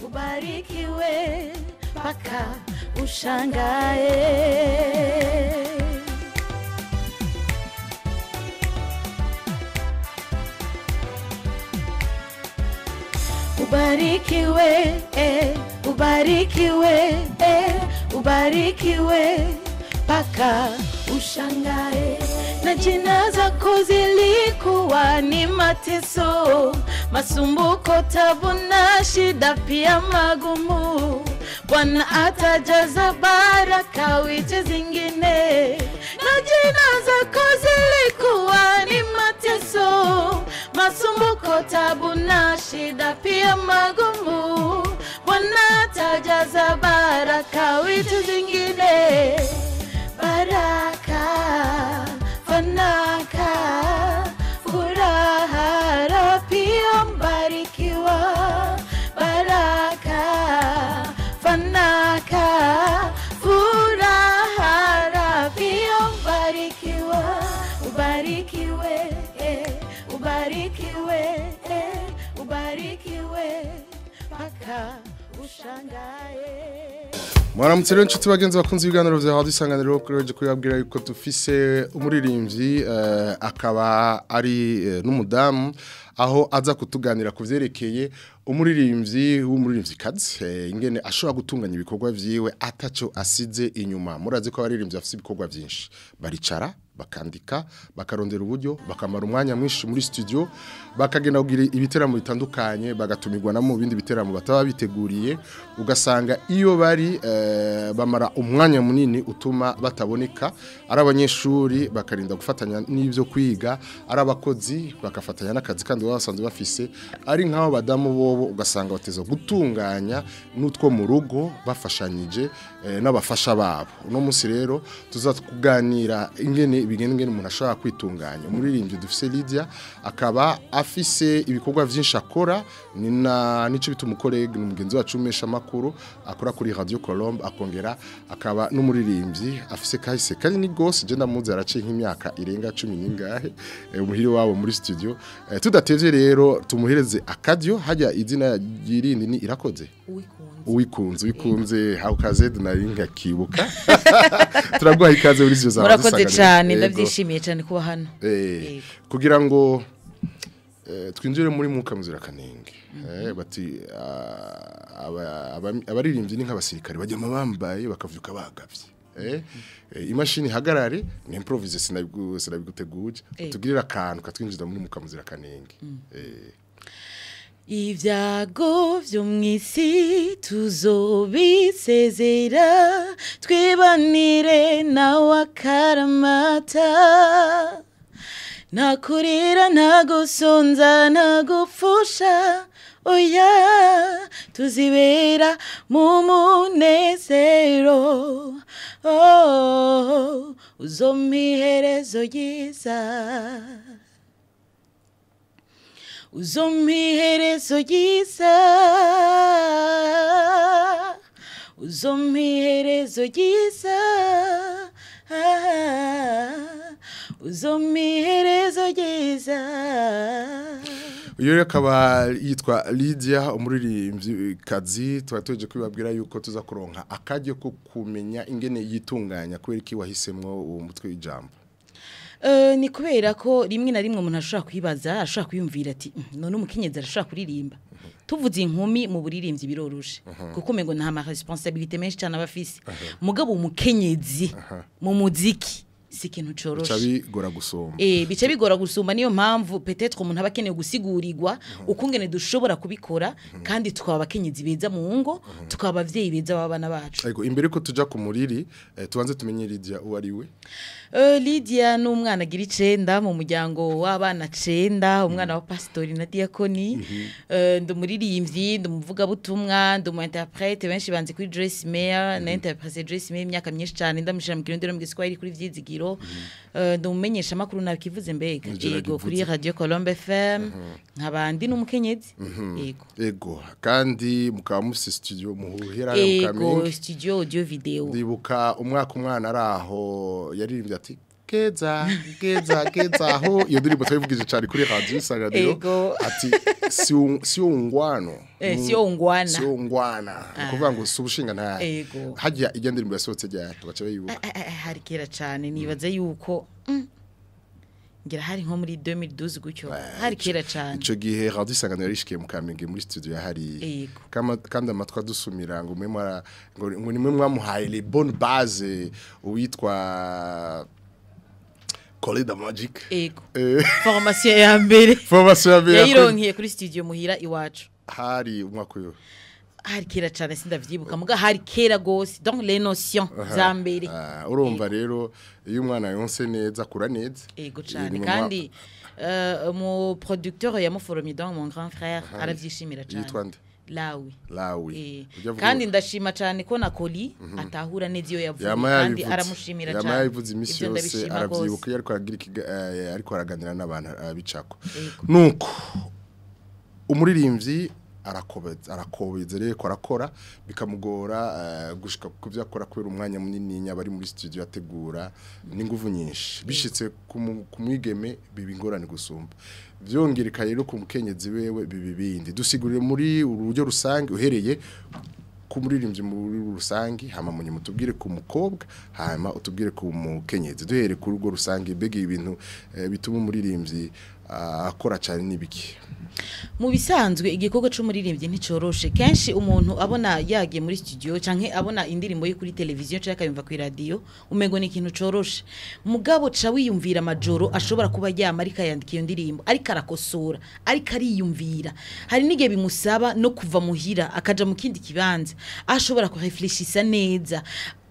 ubarikiwe paka ushangae. Ubarikiwe, ubarikiwe, ubarikiwe paka ushangae. Na jina zako zilikuwa ni mateso, masumbuko, tabu na shida pia magumu. Bwana atajaza baraka witi zingine. Na jina zako zilikuwa ni mateso, masumbuko, tabu na shida pia magumu. Bwana atajaza baraka witi zingine. Baraka, fanaka, furaha pia mbarikiwa. Baraka, fanaka, furaha pia mbarikiwa. Ubarikiwe, ubarikiwe, ubarikiwe paka ushangae. Mwaramutse rero nshuti bagenzi bakunze ibiganiro vya Radio Isanganiro kureje kuyabwira yuko dufise umuririmvyi akaba ari n'umudamu aho aza kutuganira kuvyerekeye umuririmvyi w'umuririmvyikazi ingene ashobora gutunganya ibikorwa vyiwe ataco asize inyuma. Murazi ko abaririmbyi bafise ibikorwa vyinshi, baricara bakandika bakarondera uburyo bakamara umwanya mwinshi muri studio bakagenda kugira ibiteramo bitandukanye bagatumirwa na mu bindi biteramo bataba biteguriye, ugasanga iyo bari bamara umwanya munini utuma bataboneka. Ari abanyeshuri bakarinda gufatanya n'ivyo kwiga, ari abakozi bakafatanya n'akazi kandi basanzwe bafise, ari nkaho badamu bobo ugasanga bateza gutunganya n'utwo mu rugo bafashanyije n'abafasha babo. Uno munsi rero tuzakuganira ingene bigengene umuntu ashobora kwitunganya. Umuririmbyi dufise Lydia akaba afise ibikorwa vyinshi akora, nico bituma umukorege n'umugenzi wacu umesha makuru akora kuri Radio Colombe, akongera akaba n'umuririmbyi afise kahise kari ni gose. Je ndamuzi araciye nk'imyaka irenga 10 n'ingahe umuhiri wabo muri studio. Tudatevye rero tumuhereze akadyo hajya izina girindi ni irakoze Uwikunze haukaze naringa kibuka. Turagwa ikaze muri zyo zawe. Murakoze cyane, ndavyishimiye cyane kuba hano. Kugira ngo twinjire muri muka muzira kanenge. Bati abaririmbyi ni nk'abasirikare bajya mabambaye bakavyuka bagavye. Imashini hagarare ni improvise sinabiguteguje tugirira akantu katwinjiza muri muka muzira kanenge. Ivyago vyo mwisi tuzobisezera twibanire na wakaramata. Nakurira nagusonza nagupfusha oya tuzibera mu munezero. Oh, uzomiherezo yiza, uzomiherezo yiza, uzomiherezo yiza, uzomiherezo yiza. Uyo akaba yitwa Lydia umuririmvyikazi. Twatoje kwibabwira yuko tuza kuronka akajyo ko kumenya ingene yitunganya kubera iki wahisemwo uwo mutwe w'ijambo. Ni kubera ko rimwe na rimwe umuntu ashobora kwibaza, ashobora kwiyumvira ati none umukenyezi arashobora kuririmba. Tuvuze inkumi mu buririmbyi biroroshe kuko mengo nta ma responsabilité menshi cyane abafise. Mugabo umukenyezi mu muziki si ikintu coroshe. Bica bigora gusoma. Bica bigora gusoma, niyo mpamvu peut-être umuntu abakeneye gusigurirwa ukungene dushobora kubikora kandi tukaba abakenyezi beza mu ngo, tukaba abavyeyi beza babana bacu. Ariko imbere ko tuja ku muriri tubanze tumenye Lydia uwo ari we. Lydia ni umwana agira 9 mu muryango w'abana 9, umwana wa pastori na diakoni. Ndumuririmbyi, ndumuvuga butumwa, ndumu-interprète, benshi banzi kuri Joyce Meyer, na interprète Joyce Meyer imyaka myinshi cyane, ndamushira mu kirondero mu giswahili kuri vyizigiro. Ndumumenyesha makuru nakivuze mbega yego kuri Radio Colombe FM, nkabandi n'umukenyezi. Yego kandi mukaba mufise studio muhera yo Kamenge. Yego studio audio video. Ndibuka umwana araho yaririmbye ati geza ho iyo ndirimbo twivugije cyane kuri Radio Isanganiro ati sio ungwano sio ungwana sio ungwana kuvuga ngo subushinga nta Ego. hajya ijya ndirimbo yasohotse rya tugaca bayibuka hari kera cyane nibaza yuko ngira hari nko muri 2012 gutyo hari kera cyane ico gihe radio Isanganiro yarishikiye mu Kamenge muri studio yahari kandi amatwa dusumira ngo ngo nimwe mwamuhaye les bonnes bases Uwitwa Colida Magic formation ya mbere yayironkiye kuri studio muhira iwacu hari umwaka uyo hari kera cyane sindavyibuka muga hari kera gose donc les notions za mbere urumva rero iyo umwana yonse neza akura neza ego cyane kandi mu producteur yamuforomye donc mon grand frère aravyishimira cyane yitwa nde Lawi kandi ndashima cyane ko na Koli atahura neza iyo yavuye kandi aramushimira cyane yamayivuze imisi yose aravyibuka ariko araganira n'abantu bicako nuko umuririmvyi arakobeza rero arakora bikamugora gushika kuvya akora kubera umwanya munini nyabari muri studio ategura n'inguvu nyinshi bishitse kumwigeme bibingorane gusumba vyongereka rero ku mukenyezi wewe bibindi dusigurire muri urujyo rusange uhereye ku muririmbyi muri rusange hama munye mutubwire ku mukobwa hama utubwire ku mukenyezi duhere ku rugo rusange bege ibintu bituma umuririmbyi akora cyane nibiki mu bisanzwe igikorwa c'umuririmbyi nticoroshe kenshi umuntu abona yagiye muri studio canke abona indirimbo yo kuri televiziyo canke akayumva ku radio umengo ni ikintu coroshe mugabo ca wiyumvira amajoro ashobora kuba yama ariko yandika iyo ndirimbo ariko arakosora ariko ariyumvira hari nige bimusaba no kuva muhira akaja mu kindi kibanza ashobora ku refleshisa neza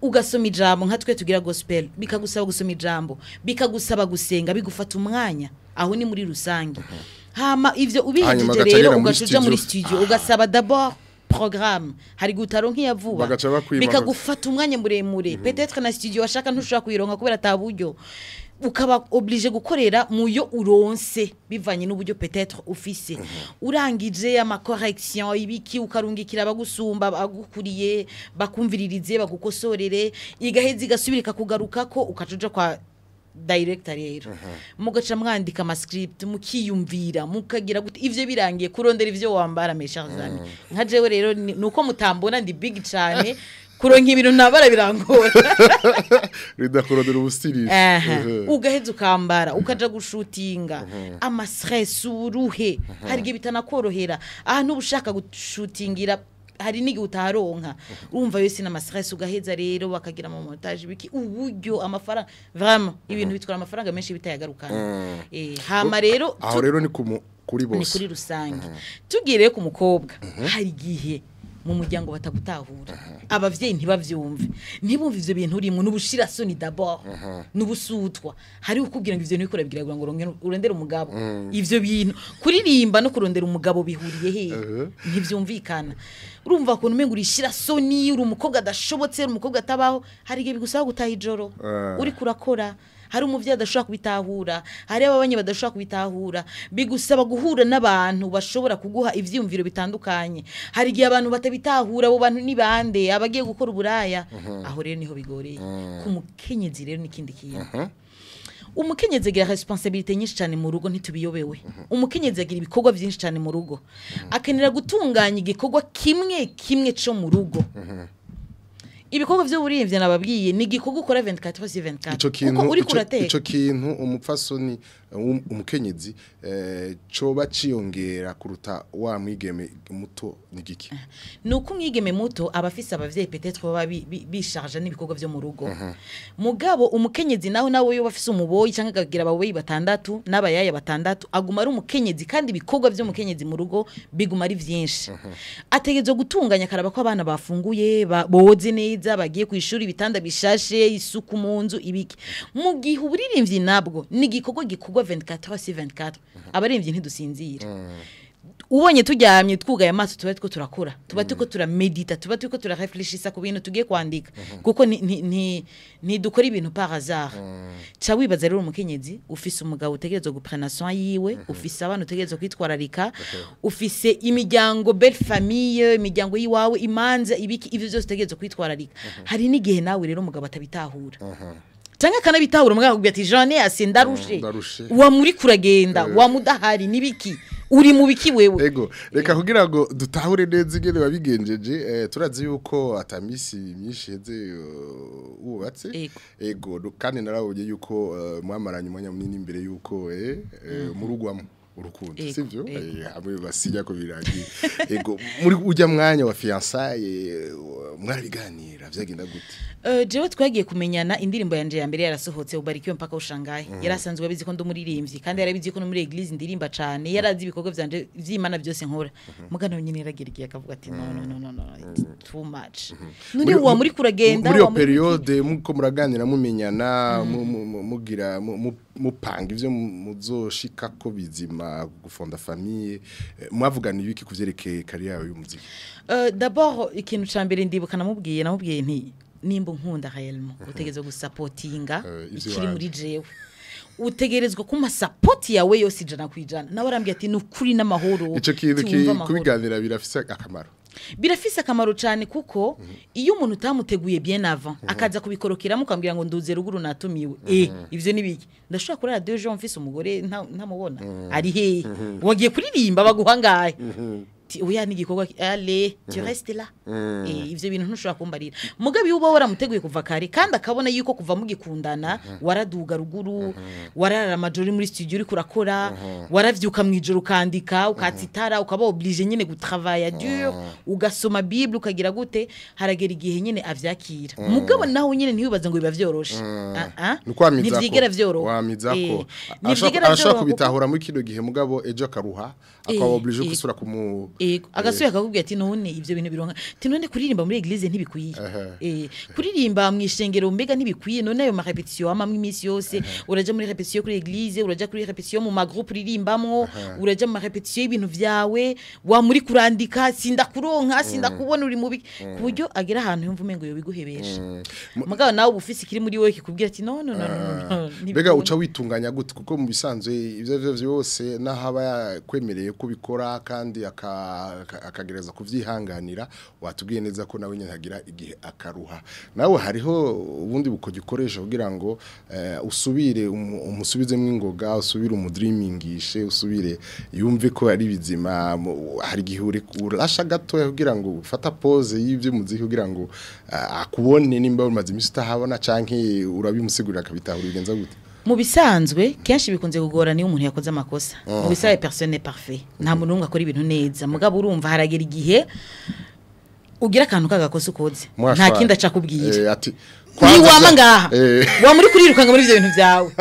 ugasoma ijambo nka twe tugira gospel bikagusaba gusoma ijambo bikagusaba gusenga bigufata umwanya aho ni muri rusange hama ivyo ubihejije rero ugashuja muri studio ugasaba d'abord programme hari gutaro nkiyavuba bikagufata umwanya muremure peut-être na studio washaka ntushaka kuyironka kubera taburyo ukaba oblige gukorera muyo uronse bivanye n'uburyo peut-être ufise urangije ama correction ibiki ukarungikira abagusumba bagukuriye bakumviririze bagukosorere igaheza igasubirika kugaruka ko ukacuja kwa director rero mugaca mwandika ama script mukiyumvira mukagira gute ivyo birangiye kurondera ivyo wambara mes chers amis nka jewe rero nuko mutambona ndi big cyane kuronka ibintu nabara birangora ridakurondera ubustirije ugaheza ukambara ukaja gushutinga ama stress uruhe hari gihe bitanakorohera n'ubushaka gushutingira hari nigi utaronka urumva yose na stress ugaheza rero bakagira mu montage biki uburyo amafaranga vraiment ibintu bitwara amafaranga menshi bitayagarukana hama rero aho rero ni kuri bose ni kuri rusange tugire ku mukobwa hari gihe mu muryango batagutahura abavyeyi ntibavyumve ntibumve ivyo bintu urimo n'ubushira soni d'abord n'ubusutwa hari ukubwira ngo ivyo niko rabwira ngo urondera umugabo ivyo bintu kuririmba no kurondera umugabo bihuriye he ntivyumvikana urumva ko numenga urishira soni uri umukobwa adashobotse uri umukobwa atabaho hari gihe bigusaba gutaha ijoro uri kurakora hari umuvye adashobora kubitahura hari ababanye badashobora kubitahura bigusaba guhura n'abantu bashobora kuguha ivyumviro bitandukanye hari gihe abantu batabitahura abo bantu ni bande abagiye gukora uburaya aho rero niho bigoreye ku mukenyezi rero nikindi kintu umukenyezi agira responsabilité nyinshi cyane mu rugo ntitubiyobewe umukenyezi agira ibikorwa byinshi cyane mu rugo akenera gutunganya igikorwa kimwe cyo mu rugo ibikorwa by'uburimvye nababwiye ni gikorwa ukora 24/24 kuko uri kurateka ico kintu umupfasoni umukenyezi coba ciyongera kuruta wa mwigeme muto nigiki nuko umwigeme muto abafise abavyeyi peut-être baba bisharge n'ibikorwa byo mu rugo mugabo umukenyezi nawe yo bafise umuboyi cyangwa gagira ababoyi batandatu n'abayaya batandatu aguma ari umukenyezi kandi ibikorwa byo mukenyezi mu rugo biguma ari vyinshi ategezo gutunganya karaba ko abana bafunguye boze neza bagiye ku ishuri bitanda bishashe isuku mu nzu ibiki mu gihe uburirimvyi nabwo ni gikorwa 24/24 abarimvyi ntidusinzira ubonye turyamye twugaye amaso tuba tuko turakora tuba tuko turamedita tuba tuko turarefleshisa ku bintu tugiye kwandika kuko ni dukora ibintu par hasard ca wibaza rero umukenyezi ufise umugabo utegerezwa guprena soin yiwe ufise abantu utegerezwa kwitwararika ufise imiryango belle famille imiryango yiwawe imanza ibiki ivyo byose utegerezwa kwitwararika hari n'igihe nawe rero umugabo atabitahura cyangwa kanabitahura mugabo akubwira ati Jeanne ase ndarushe wa muri kuragenda wa mudahari nibiki uri mu biki wewe ego reka kugira ngo dutahure neza ingene babigenjeje turazi yuko atamisi myinshi heze ubatse ego kandi narabonye yuko mwamaranye umwanya munini imbere yuko murugwamo urukundo sivyo hamwe basinya ko birangiye ego muri ujya mwanya wa fiançailles mwarabiganira vyagenda gute jewe twagiye kumenyana indirimbo yanje ya mbere yarasohotse ubarikiwe mpaka ushangaye yarasanzwe abizi ko ndumuririmbyi kandi yarabizi ko no muri eglise ndirimba cyane yarazi ibikorwa vyanje vy'Imana byose nkora mugana nyine yaragiriye akavuga ati no too much nuri wa muri kuragenda muri periode muko muraganira mumenyana mugira mupanga ivyo muzoshika ko bizima gufonda famille mwavugana ibiki kuvyerekeye career y'umuziki d'abord ikintu cambere ndibuka namubwiye nti nimba nkunda réellement utegerezwa gusupportinga ikiri muri jewe utegerezwa kuma support yawe yose ijana kwijana nawe arambye ati nukuri n'amahoro ico kintu kubiganira birafise akamaro cyane kuko iyo umuntu utamuteguye bien avant akaza kubikorokera mukambwira ngo nduze ruguru natumiwe ivyo nibiki ndashobora kurara 2 jours mfise umugore ntamubona ari he wagiye kuririmba baguhangaye oya nigikorwa allez tu restes là ivyo bintu ntushobora kumbarira mugabe uba waramuteguye kuva kare kandi akabona yuko kuva mugikundana waraduga ruguru warara amajoro muri studio uri kurakora waravyuka mwijoro ukandika ukatsitara ukaba oblige nyene gutravailler dur ugasoma bible ukagira gute haragera igihe nyene avyakira mugabo naho nyene ntibibaza ngo biba vyoroshe ntivyigera vyoro wamizako ashaka kubitahura muri kino gihe mugabo ejo akaruha akaba oblige gusura kumu agasuye akakubwira ati none ivyo bintu bironka ati none kuririmba muri eglise ntibikwiye kuririmba mwishengero mbega ntibikwiye none ayo ma repetition amwe imisi yose uraja muri repetition kuri eglise uraja kuri repetition mu magroupe uririmbamwo uraja mu repetition y'ibintu vyawe wa muri kurandika sinda kubona uri mubi kuburyo agera ahantu yumva umengo yo biguhebesha mugabo nawe ubufisi kiri muri wewe kikubwira ati no mbega uca witunganya gute kuko mu bisanzwe ivyo vyose nahaba yakwemereye kubikora kandi akagereza kuvyihanganira watubwiye neza ko nawe nyine hagira igihe akaruha nawe hariho ubundi bukogikoresha kugira ngo usubire umusubizemo ingoga usubire umudreamingishe usubire yumve ko ari bizima hari igihe urasha gato kugira ngo ufata pause y'ivyo muziki kugira ngo akubone nimba umaze imisi utahabona canke urabimusigurira akabitahura bigenza gute mu bisanzwe kenshi bikunze kugora niyo umuntu yakoze amakosa mu bisaye personne parfait nta muntu umwe akora ibintu neza mugabo urumva haragera igihe ugira akantu kagakosa ukoze nta kindi aca kubwira ati ni wama ngaha wa muri kurirukanga muri ivyo bintu vyawe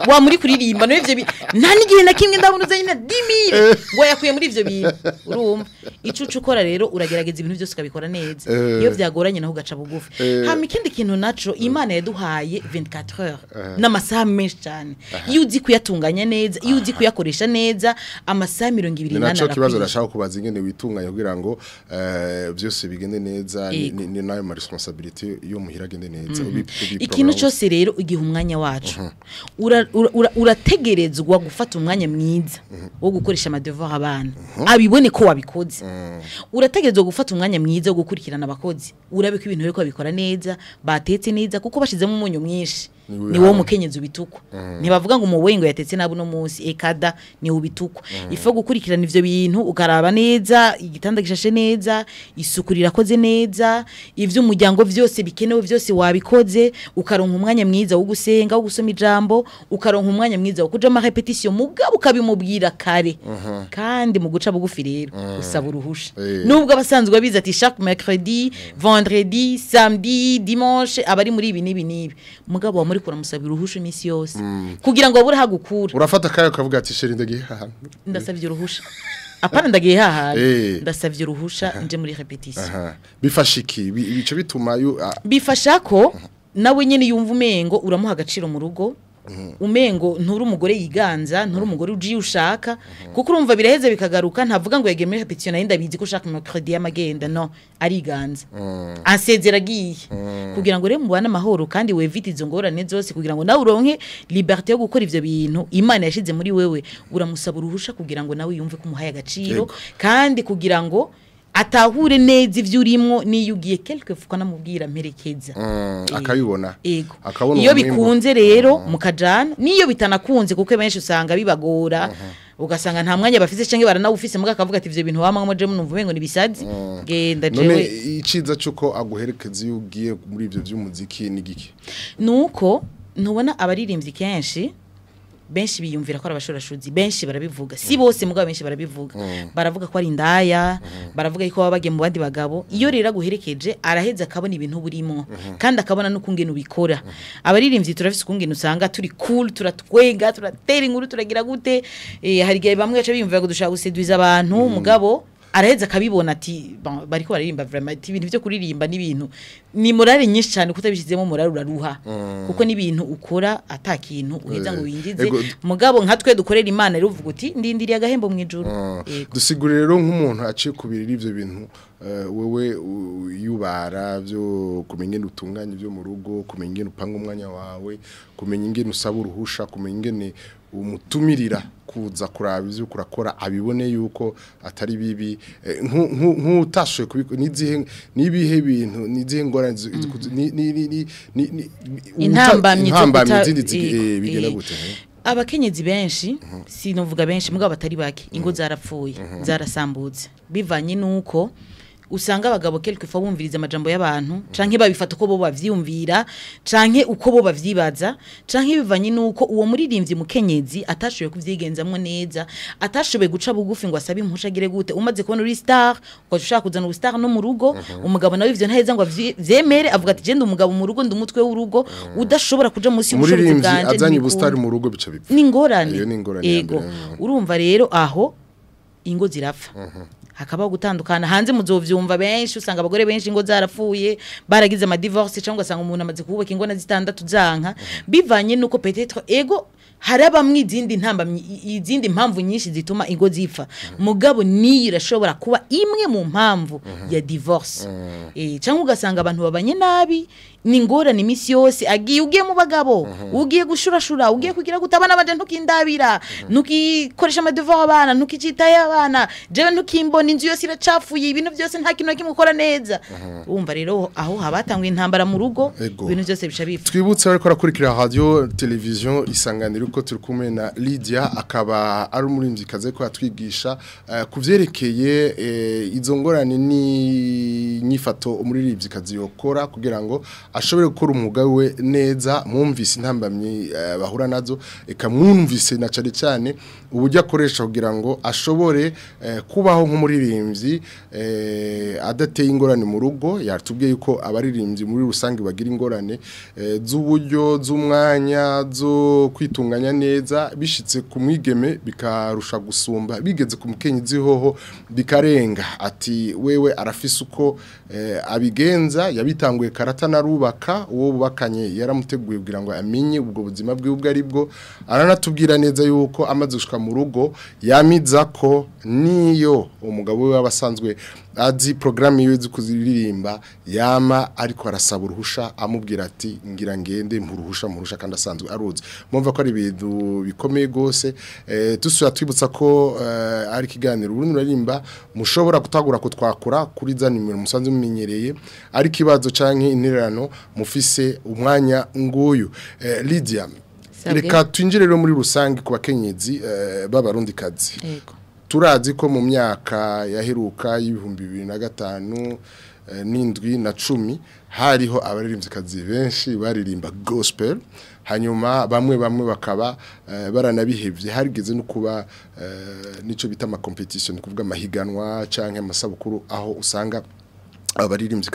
wa muri kuririmba no ivyo nta nigihe na kimwe ndabunuza nyine 10000 ngo yakuye muri ivyo bintu urumva icucu ukora rero uragerageza ibintu byose ukabikora neza iyo vyagoranye naho ugaca bugufi hama ikindi kintu naco Imana yaduhaye 24 heures n'amasaha menshi cyane iyo uzi kuyatunganya neza iyo uzi kuyakoresha neza amasaha 28 naco kibazo rashaka kubaza ingene witunganya kugira ngo byose bigende neza ni nayo ma responsabilité yo muhira gende neza ikintu cyose rero igihe umwanya wacu urategerezwa gufata umwanya mwiza wo gukoresha amadevoir abana abibone ko wabikoze urategerezwa gufata umwanya mwiza wo gukurikirana abakozi urabiko ibintu biko babikora neza batetse neza kuko bashizemo umunyu mwinshi ni wo mukenyezi ubitukwa ntibavuga ngo umuwengo yatetse nabo no munsi ekada ni ubitukwa ifo gukurikirana ivyo bintu ukaraba neza igitanda gishashe neza isukurira koze neza ivyo umuryango vyose bikenewe vyose wabikoze ukaronka umwanya mwiza wo gusenga wo gusoma ijambo ukaronka umwanya mwiza wo kuja ma repetition mugabo ukabimubwira kare kandi mu guca bugufi rero usaba uruhusha nubwo abasanzwe biza ati chaque mercredi vendredi samedi dimanche abari muri ibi nibi mugabo muri kuramusabira uruhusha imisi yose kugira ngo babure hagukura urafata kayo kavuga ati sheri ndagiye haha ndasabye uruhusha apana ndagiye haha ndasabye uruhusha nje muri repetition bifashiki bico bituma bifasha ko nawe nyene yumva umengo uramuha agaciro mu rugo umengo nturi umugore yiganza nturi umugore ugiye ushaka kuko urumva biraheze bikagaruka ntavuga ngo yegeme repetition nayo ndabizi ko ushaka mercredi y'amagenda no ariganza asezera giye kugira ngo rero mubana amahoro kandi wevite izo ngorane zose kugira ngo nawe uronke liberté yo gukora ivyo bintu Imana yashize muri wewe uramusaba uruhusha kugira ngo nawe yumve ko umuhaye agaciro kandi kugira ngo atahure neza ivyo urimo niyo ugiye quelque fois namubwira mperekeza akabibona ego akabona iyo bikunze rero mukajana niyo bitanakunze kuko benshi usanga bibagora ugasanga nta mwanya bafise canke baranawufise muga akavuga ati ivyo bintu wamwe je munumva umengo nibisazi genda jewe none iciza cuko aguherekeza iyo ugiye muri ivyo vy'umuziki ni giki nuko ntubona abaririmbyi kenshi benshi biyumvira ko arabashorashuzi benshi barabivuga si bose mugabo benshi barabivuga baravuga ko ari indaya baravuga ko babage mu bandi bagabo iyo rero guherekeje araheza akabona ibintu burimo kandi akabona n'ukungene ubikora abaririmbyi turafise ukungene usanga turi cool turatwenga turatera inkuru turagira gute hari gihe bamwe baca biyumvira ko dushaka guseduiza abantu mugabo araheza akabibona ati bariko baririmba vraiment ibintu byo kuririmba n'ibintu ni morale nyinshi cyane kutabishizemo morale uraruha kuko n'ibintu ukora atakintu uheza ngo winjize mugabo nkatwe dukorera Imana rero uvuga uti ndindiriye agahembo mu ijuru dusigure rero nk'umuntu aciye kubirira ivyo bintu wewe yubara byo kumenya ingene utunganya ibyo mu rugo kumenya ingene upanga umwanya wawe kumenya ingene usaba uruhusha kumenya ingene umutumirira kuza kuraba ivyo kurakora abibone yuko atari bibi nk'utashoye kubiko nibihe bintu nizihe ngorane intambamye bigenda gute abakenyezi benshi sinovuga benshi mugabo batari bake ingo zarapfuye zarasambutse bivanye nuko usanga abagabo quelque fois bumviriza amajambo y'abantu canke babifata uko bo bavyumvira canke uko bo bavyibaza canke bivanye nuko uwo muririmbyi mukenyezi atashoboye kuvyigenzamwo neza atashoboye guca bugufi ngo asabe impusha gire gute umaze kubona uri star ushaka kuzana uri star no mu rugo umugabo nawe ivyo ntaheza ngo vyemere avuga ati je ndi umugabo mu rugo ndi umutwe w'urugo udashobora kuja munsi y'umushobozi bwanje azanye ubustari mu rugo bica bipfa ni ngorane ego urumva rero aho ingo zirapfa hakabaho gutandukana hanze muzovyumva benshi usanga abagore benshi ingo zarapfuye baragize ama divorce cyangwa usanga umuntu amaze kubaka ingo na zitandatu zanka bivanye nuko peut-être ego haraba izindi mpamvu nyinshi zituma ingo zipfa mugabo ni irashobora kuba imwe mu mpamvu ya divorce cyangwa ugasanga abantu babanye nabi ni ngorane imisi yose agiye ugiye mu bagabo ugiye gushurashura ugiye kugira gutabana baje ntukindabira ntukikoresha amadevoir abana ntukicitaye abana jewe ntukimbona inzu yose iracafuye ibintu byose nta kintu kimukora neza umva rero aho habatangwa intambara mu rugo ibintu byose bica bifa twibutse ariko rakurikira radio television isanganiro ko turi kumwe na Lydia akaba ari umuririmvyi kaze ko atwigisha kuvyerekeye izo ngorane ni nyifato umuririmvyi kazi yokora kugira ngo ashobore gukora umwuga we neza mwumvise intambamye bahura nazo eka mwumvise na cyane cyane uburyo akoresha kugira ngo ashobore kubaho nk'umuririmbyi adateye ingorane mu rugo yatubwiye yuko abaririmbyi muri rusange bagira ingorane z'uburyo z'umwanya zo kwitunganya neza bishitse ku mwigeme bikarusha gusumba bigeze ku mukenyezi hoho bikarenga ati wewe arafise uko abigenza yabitanguye karata na rubaka uwo bubakanye yaramuteguye kugira ngo amenye ubwo buzima bwe ubwo aribwo aranatubwira neza yuko amaze gushika mu rugo yamiza ko niyo umugabo we wabasanzwe azi programme yiwe zikuziririmba yama ariko arasaba uruhusha amubwira ati ngira ngende mpuruhusha kandi asanzwe aruzi mumva ko ari ibintu bikomeye gose tusura twibutsa ko ari kiganiro urundi ruririmba mushobora gutagura ko twakura kuri za nimero musanzwe mumenyereye ari kibazo canke intererano mufise umwanya nguyu Lydia reka twinjire rero muri rusange ku bakenyezi b'abarundi kazi turazi ko mu myaka yaheruka y'ibihumbi 2005 n'indwi na 10 hariho abaririmbyi benshi baririmba gospel hanyuma bamwe bakaba baranabihevye harigeze no kuba nico bita ama competition kuvuga amahiganwa canke amasabukuru aho usanga abaririmbyi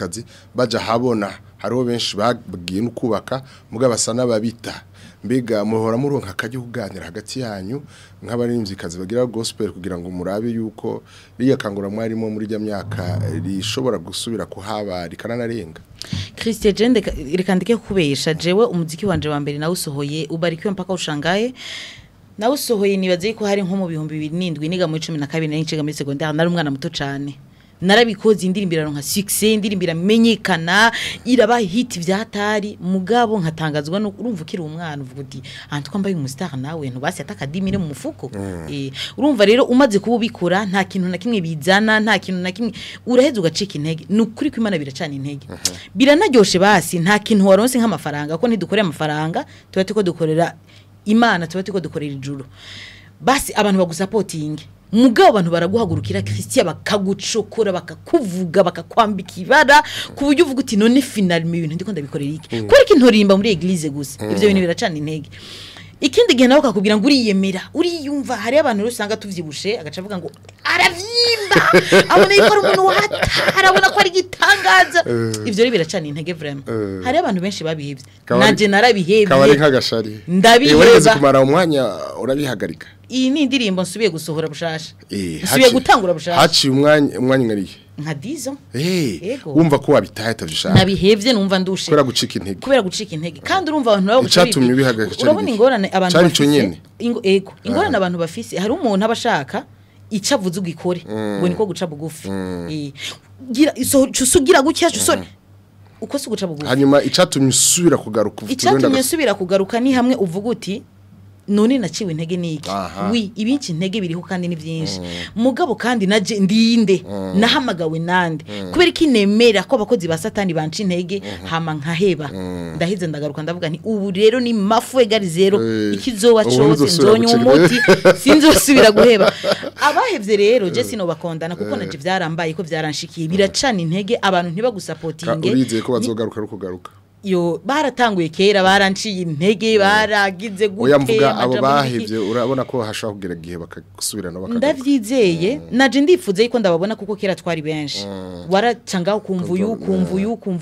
baja habona hariho benshi bagiye no kubaka muga basa n'ababita mbega muhora muronka akajya kuganira hagati yanyu nk'abaririmbyi bagira gospel kugira ngo murabe yuko riya kangura mwarimo muri rya myaka rishobora gusubira kuhaba rikananarenga Christian Jende rikandike kubesha jewe umuziki wanje wa mbere nawe usohoye ubarikiwe mpaka ushangaye nawe usohoye nibaze ko hari nko mu 2007 niga mu 12 n'inciga muri secondaire nari umwana muto cyane narabikoze indirimbo iraronka success indirimbo iramenyekana iraba hit vyatari mugabo nkatangazwa no urumva ukiri umwana uvuga uti antu kwambaye umustar nawe ntubasi atakadimire mu mufuko urumva rero umaze kubikora nta kintu na kimwe bizana nta kintu na kimwe uraheza ugacika intege nukuri kw'Imana biracana intege biranaryoshe basi nta kintu waronse nk'amafaranga ko ntidukorera amafaranga tuba tuko dukorera Imana tuba tuko dukorera ijuru basi abantu bagusapotinge mugabo abantu baraguhagurukira Christian bakagucokora bakakuvuga bakakwambika ibara kuburyo uvuga uti none final mu bintu ndiko ndabikorera iki kuri kintorimba muri eglise gusa ivyo bintu biracana intege ikindi gihe nawe kakubwira ngo uriyemera uriyumva hari abantu rusanga tuvyibushe agaca avuga ngo aravyimba abona yikora umuntu watarabona ko ari gitangaza ivyo rero biracana intege vraiment hari abantu benshi babihevye nanje narabihevye kabari nk'agashari ndabiheza kumara umwanya urabihagarika iyi ni indirimbo nsubiye gusohora bushasha nsubiye gutangura bushasha haci umwanya ngariye nka 10 wumva ko wabitaye tavishaka nabihevye numva ndushe kubera gucika intege kandi urumva abantu babo cyatumye bihagarika urabona ingorane abantu bafise ingorane abantu bafise hari umuntu abashaka icavuze ugikore ngo niko guca bugufi gira sugira gutya cusone uko se guca bugufi hanyuma icatumye usubira kugaruka ni hamwe uvuga uti none naciwe intege niki ibinci intege biriho kandi ni byinshi mugabo kandi naje ndinde nahamagawe nande kubera ki nemera ko abakozi ba satani banci intege hama nkaheba ndahize ndagaruka ndavuga nti ubu rero ni mafu egari zero ikizoba cyose nzonye umuti sinzosubira guheba abahevye rero je sino bakondana kuko naje vyarambaye ko vyaranshikiye biracana intege abantu ntibagusapotinge urizeye ko bazogaruka rukugaruka yo baratanguye kera baranciye intege baragize gute oyamvuga abo bahevye urabona ko hashaka kugira gihe bakasubirana bakagaruka ndavyizeye naje ndifuze yuko ndababona kuko kera twari benshi waracanga kumva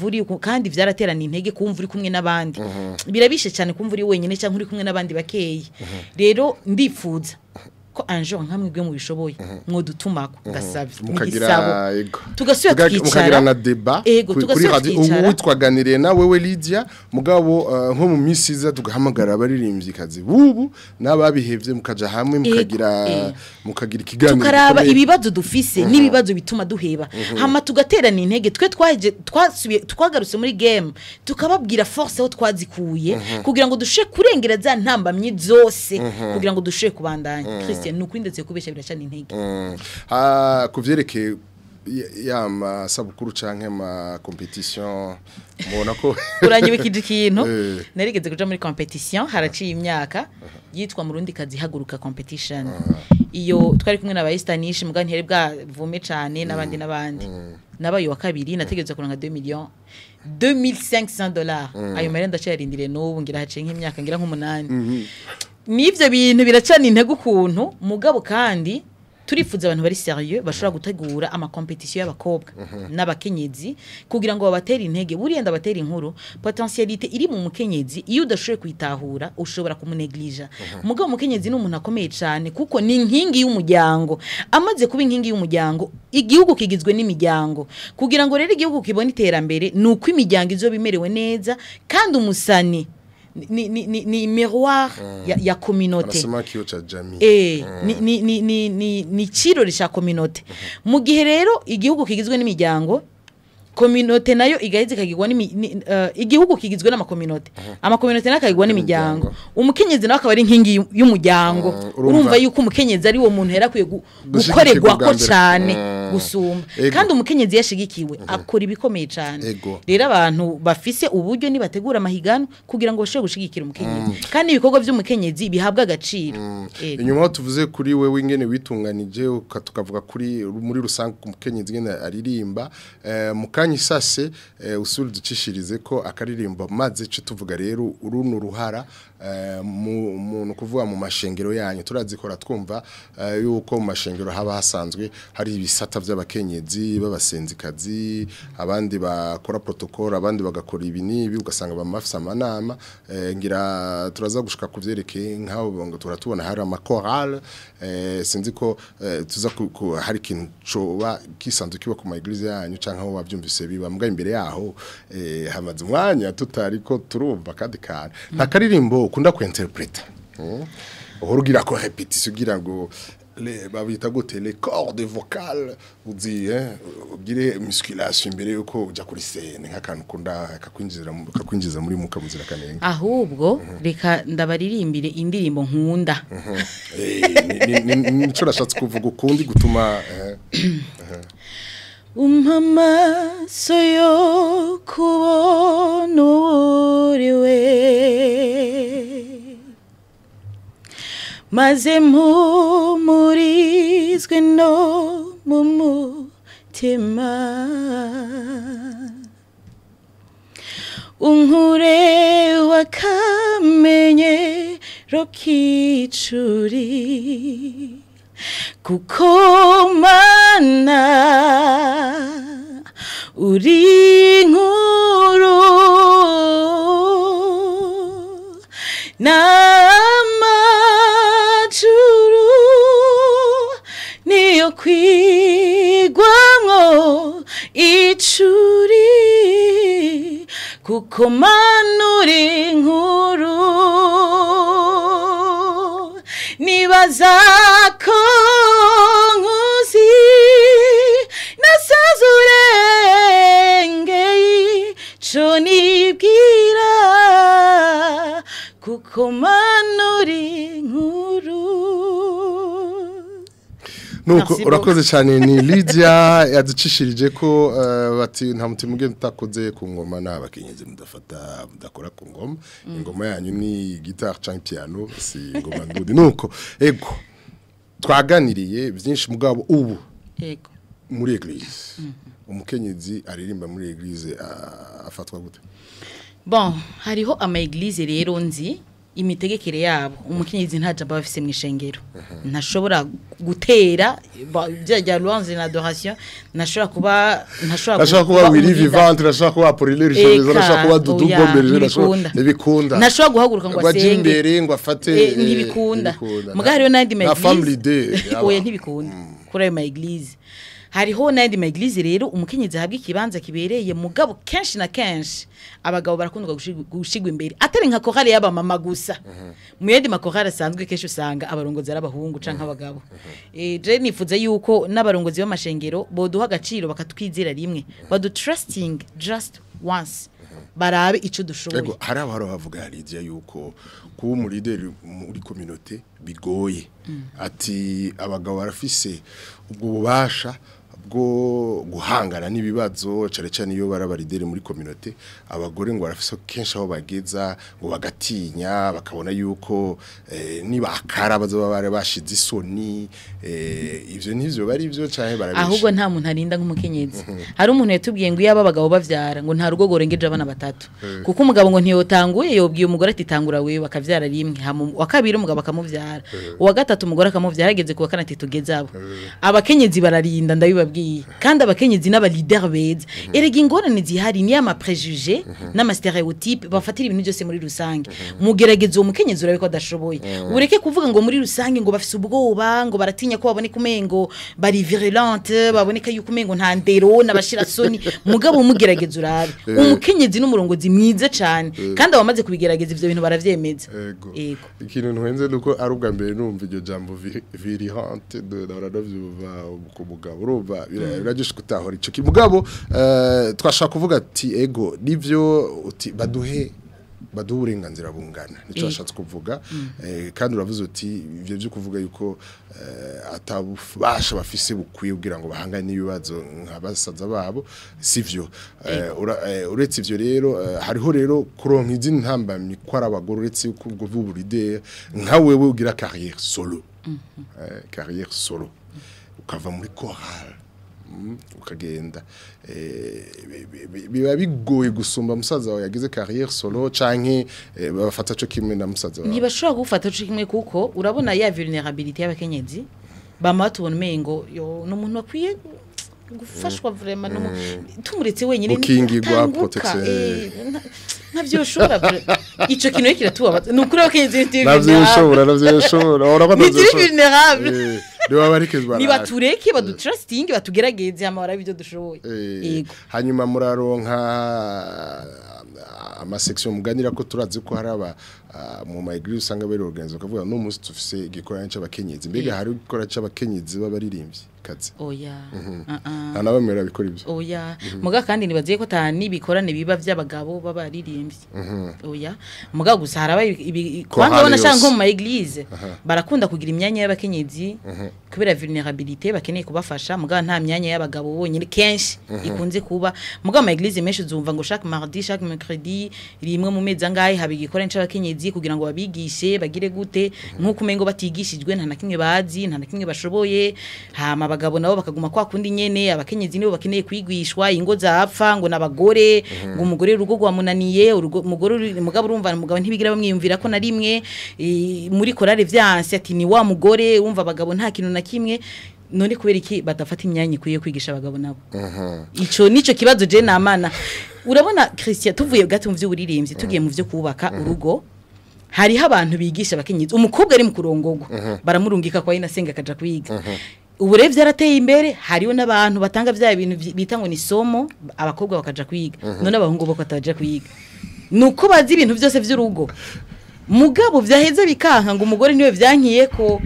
uri kandi vyaraterana intege kumva uri kumwe nabandi birabishe cyane kumva uri wenyine cyangwa uri kumwe nabandi bakeye rero ndifuza ko anjo nkamwe bwe mu bishoboye mwodutumako ndasavye mukagira tugasubira mukagira na deba kuri radio Uwitwaganiriye na wewe Lydia mugabo nko mu misiza tugahamagara abaririmbyi kazi bubu nababihevye mukaja hamwe mukagira ikiganiro tukaraba ibibazo dufise nibibazo bituma duheba hama tugaterana intege twe twagarutse muri game tukababwira force aho twazikuye kugira ngo dushe kurengera za ntambamye zose kugira ngo dushe kubandanya nuko ndetse kubesha biracana intege kuvyerekeye ya masabukuru canke ma competition mubona ko uranyibikije ikintu narigeze kuja muri competition haraciye imyaka yitwa murundi kazi haguruka competition iyo twari kumwe n'abayistanishi muga ntiyari bwavume cane nabandi nabayo wa kabiri nategeza kuranga 2 millions $2500 ayo mere ndacyarindire n'ubu ngira haciye nk'imyaka ngira nk'umunani nivyo bintu biracana intege ukuntu mugabo kandi turifuza abantu bari sérieux bashobora gutegura ama competition y'abakobwa n'abakenyezi kugira ngo babatere intege buriye ndabatera inkuru potentialité iri mu mukenyezi iyo udashoboye kwitahura ushobora kumuneglige mugabo mukenyezi n'umuntu akomeye cyane kuko ni inkingi y'umuryango amaze kuba inkingi y'umuryango igihugu kigizwe n'imiryango kugira ngo rero igihugu kibone iterambere nuko imiryango izo bimerewe neza kandi umusani ni miroir ya communauté ni kirori cha communauté mu gihe rero igihugu kigizwe n'imiryango communauté nayo igaheze kagirwa igihugu kigizwe n'amakominote amakominote nakagirwa n'imiryango umukenyezi nawe akaba ari inkingi y'umuryango urumva yuko umukenyezi ari wo muntu herakwiye gukorerwa ko cyane gusumba kandi umukenyezi yashigikiwe akora ibikomeye cyane rero abantu bafise uburyo nibategura amahigano kugira ngo bashobore gushigikira umukenyezi kandi ibikorwa by'umukenyezi bihabwa agaciro inyuma aho tuvuze kuri wewe ingene witunganije tukavuga kuri muri rusange umukenyezi ingene aririmba isase usuri ducishirize ko akaririmba maze cyo tuvuga rero uruno ruhara mu kuvuga mu mashengero yanyu turazikora twumva yuko mu mashengero haba hasanzwe hari ibisata by'abakenyezi b'abasenzikazi abandi bakora protocol abandi bagakora ibinibi ugasanga bamafisa amanama ngira turaza gushika kuvyerekeye nkaho ngo turatubona hari amachoral sinzi ko tuza hari kintu coba kisanzwe kiba ku maeglise yanyu canka aho bavyumvise biba mbwa imbere yaho hamaze umwanya tutari ko turumva kandi kana nta karirimbo ukunda ku interpreta urugira ko repetition ugira ngo babita gute les cordes vocales uzi ugire musculation imbere yuko uja kuri scene nk'akantu kunda kakwinjiza muri muka muzira kanenge ahubwo reka ndabaririmbire indirimbo nkunda nico nashatse kuvuga ukundi gutuma amaso yo kubona uriwe maze mpumurizwe no mu mutima unkure wakamenyero k'icuri kuko Mana uri nkuru n'amajuru niyo kwigwamwo icuri kuko Mana uri nkuru nibaza ko nkuzi nasazurengeye co nibwira kuko Mana uri nkuru. nuko urakoze cyane ni Lydia yaducishirije ko bati nta mutima ugenda utakoze ku ngoma n'abakenyezi mudafata mudakora ku ngoma ingoma yanyu ni guitar canke piano si ngoma ndudi nuko ego twaganiriye byinshi mugabo ubu Ego muri eglise umukenyezi aririmba muri eglise afatwa gute bon hariho ama eglise rero nzi imitegekere yabo umukenyezi ntaje bafise mu ishengero ntashobora gutera bya louange na adoration ntashobora kuba wiri vivante ntashobora kuba apollinaire chemise ntashobora kuba dudu bombereje ntibikunda ntashobora guhaguruka ngo asenge imbere ngo afate ntibikunda muga hariho n'andi ma eglise oya ntibikunda kuri ayo ma eglise hariho n'andi ma eglise rero umukenyezi ahabwa ikibanza kibereye mugabo kenshi na kenshi abagabo barakundwa gushigwa imbere atari nka chorale yaba mama gusa mu yandi makorale asanzwe kenshi usanga abarongozi arabahungu canka abagabo je nifuza yuko n'abarongozi b'amashengero boduha agaciro bakatwizera rimwe badu trusting just once barabe ico dushoboye ego hari abahoro bavuga Lydia yuko kuba mu leader muri communauté bigoye ati abagabo barafise ubwo bubasha bwo guhangana n'ibibazo cyane cyane iyo barabaridere muri communauté abagore ngo barafise kenshi aho bageza ngo bagatinya bakabona yuko niba akara bazoba bare bashize isoni ivyo nivyo bari ivyo cyane barabisha ahubwo nta muntu arinda nk'umukenyezi hari umuntu yatubwiye ngo yaba abagabo bavyara ngo nta rugo gorengeje abana batatu kuko umugabo ngo ntiyotanguye yobwiye umugore ati tangura wewe bakavyara rimwe wa kabiri umugabo akamuvyara uwa gatatu umugore akamuvyara hageze kuwa kanati tugeze abo abakenyezi bararinda ndabibabwiye kandi abakenyezi n'aba leader beza erega ingorane zihari ni ama préjugés n'ama stéréotypes bafatira ibintu byose muri rusange mugerageza umukenyezi urabe ko adashoboye ureke kuvuga ngo muri rusange ngo bafise ubwoba ngo baratinya ko babone kumengo bari virulente baboneka yuko umengo nta ndero n'abashira soni mugabo umugerageza urabe umukenyezi n'umurongozi mwiza cyane kandi abamaze kubigerageza ivyo bintu baravyemeza ego ikintu ntuhenze nuko ari ubwa mbere numva iryo jambo virulente de navyo ku mugabo urumva biragishwe kutahora ico kimugabo twashaka kuvuga ati ego nivyo uti baduhe uburenganzira bungana nico washatse kuvuga kandi uravuze uti ivyo byo kuvuga yuko atabasha bafise bukwiye kugira ngo bahangane n'ibibazo nk'abasaza babo sivyo uretse ivyo rero hariho rero kuronka izindi ntambamye ko arabagore uretse yuko ubwo buburide nka wewe ugira carrière solo carrière solo ukava muri chorale ukagenda biba bigoye gusumba musaza wawe yagize carrière solo canke bafata cyo kimwe na musaza wawe ntibashobora gufata cyo kimwe kuko urabona ya vulnerabilité y'abakenyezi bama tubona mengo yo n'umuntu akwiye gufashwa vraiment no tumuretse wenyine ukingirwa protection navyo ushobora ico kintu kiratuba nukuri abakenyezi navyo ushobora urabona navyo vulnerable niba barikezwa niba tureke badutrusting batugerageze amara ibyo dushoboye yego hanyuma muraronka amasection muganira ko turazi ko haraba mu maigri usanga bari organize kavuga no musi tufise igikorwa cy'abakenyezi mbega hari gukora cy'abakenyezi b'abaririmbyi kazi oya anabamera bikora ibyo oya muga kandi nibaziye ko tani bikorane biba by'abagabo b'abaririmbyi oya muga gusa haraba kwanga bona cyangwa mu maeglise barakunda kugira imyanya y'abakenyezi kubera vulnerabilité bakeneye kubafasha muga nta myanya y'abagabo bonyine kenshi ikunze kuba muga mu maeglise menshi uzumva ngo chaque mardi chaque mercredi rimwe mu mezi angahe haba igikorane cy'abakenyezi kugira ngo babigishe bagire gute nkuko umengo batigishijwe nta nakimwe bazi nta nakimwe bashoboye hama abagabo nabo bakaguma kwa kundi nyene abakenyezi nibo bakeneye kwigwishwa ingo zapfa ngo nabagore ngo umugore rugo rwamunaniye umugore mugabo urumva umugabo ntibigira bamwiyumvira ko na rimwe muri korale vyanse ati ni wa mugore wumva abagabo nta kintu na kimwe none kubera iki badafata imyanya ikwiye kwigisha abagabo nabo ico nico kibazo je namana urabona Christian tuvuye gato mu vy'uburirimbyi tugiye mu vyo kubaka urugo hariho abantu bigisha abakenyezi umukobwa ari mu kurongogwa baramurungika kwa ina senga kaja kwiga uburevye arateye imbere hariyo n'abantu batanga vya bintu bita ngo ni somo abakobwa bakaja kwiga none abahungu bo kataja kwiga nuko bazi ibintu byose vy'urugo mugabo vyaheze bikanka ngo umugore niwe vyankiye ko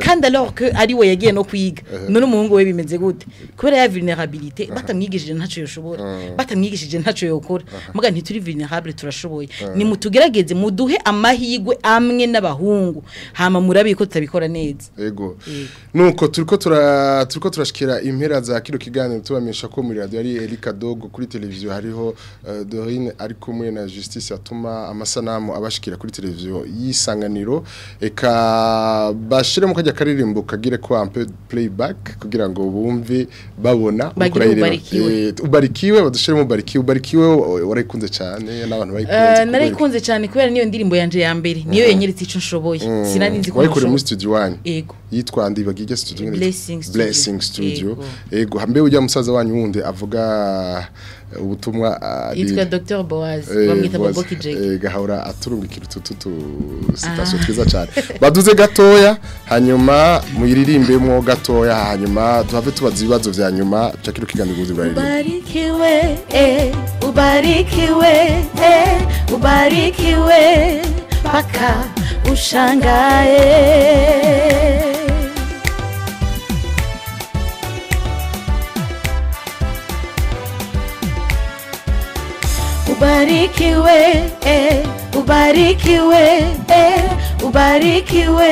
kandi alors que ari we yagiye no kwiga none umuhungu we bimeze gute kubera ya vulnerabilité batamwigishije ntaco yoshobora batamwigishije ntaco yokora muga ntituri vulnerable turashoboye ni mutugerageze muduhe amahigwe amwe n'abahungu hama murabi ko tutabikora neza yego nuko turiko turashikira impera za kino kiganiro tubamenyesha ko muri radio ari Erika Dogo kuri televiziyo hariho Dorine ari kumwe na Justice atuma amasanamu abashikira kuri televiziyo yisanganiro eka bashire mu kajya karirimbo kagire ko ampe playback kugira ngo bumve babona ubarikiwe badushire mu ubarikiwe warayikunze cyane n'abantu bayikunze narayikunze cyane kubera niyo ndirimbo yanje ya mbere niyo yenyeretse ico nshoboye sinarinzi ko wayikore mu studio wanyu yego yitwa ndibagije studio Blessing studio yego hambe ujya musaza wanyu wundi avuga ubutumwa yitwa Dr Boaz bamwita Bobo Kijege gahora aturungikira tutu citation twiza cyane baduze gatoya hanyuma muyiririmbemo gatoya hanyuma duhave tubaza ibibazo vya nyuma cyakiro kiganiro ubarikiwe ubarikiwe ubarikiwe paka ushangae ubarikiwe ubarikiwe ubarikiwe